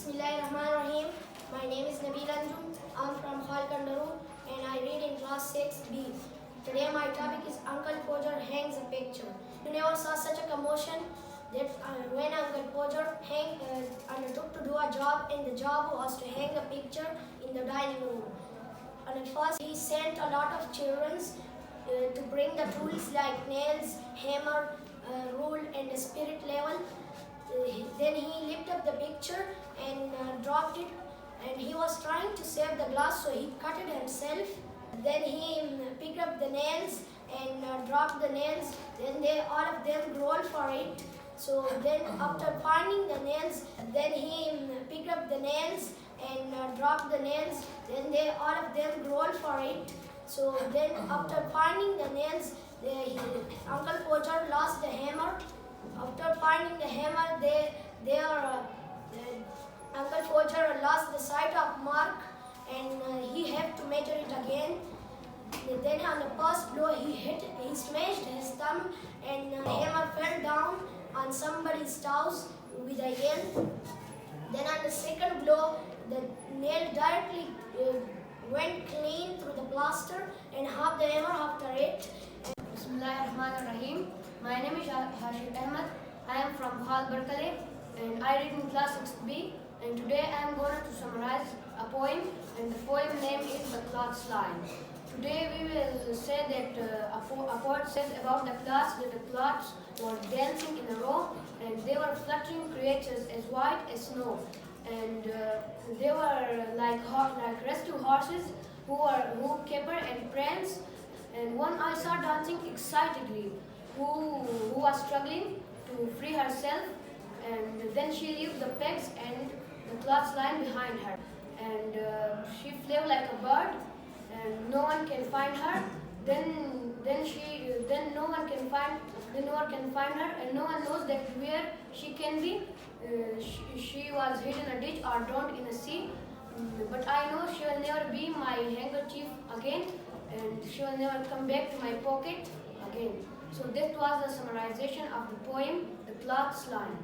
Bismillahirrahmanirrahim. My name is Nabil Anjum. I'm from Khalkandaru and I read in class 6B. Today my topic is Uncle Pojar hangs a picture. You never saw such a commotion that when Uncle Pojar undertook to do a job, and the job was to hang a picture in the dining room. And at first he sent a lot of children to bring the tools like nails, hammer, rule and the spirit level. Then he lifted up the picture and dropped it, and he was trying to save the glass, so he cut it himself. Then he picked up the nails and dropped the nails. Then all of them rolled for it. So then after finding the nails, then he picked up the nails and dropped the nails. Then all of them rolled for it. So then after finding the nails, Uncle Pojar lost the hammer. After finding the hammer, Uncle Pojar lost the sight of mark, and he had to measure it again. Then on the first blow, he smashed his thumb, and the hammer fell down on somebody's house with a yell. Then on the second blow, the nail directly went clean through the plaster, and half the hammer after it. Bismillahirrahmanirrahim. My name is Hashim Ahmed. I am from Khal Barkale and I read in class 6B, and today I am going to summarize a poem, and the poem name is The Cloth's Line. Today we will say that a poet says about the cloths that the cloths were dancing in a row, and they were fluttering creatures as white as snow, and they were like rescue horses who caper and prance, and one I saw dancing excitedly, who was struggling to free herself, and then she left the pegs and the cloth's line behind her, and she flew like a bird, and no one can find her. Then no one can find her, and no one knows that where she can be. She was hid in a ditch or drowned in a sea. But I know she will never be my handkerchief again, and she will never come back to my pocket again. So that was the summarization of the poem, The Cloth's Line.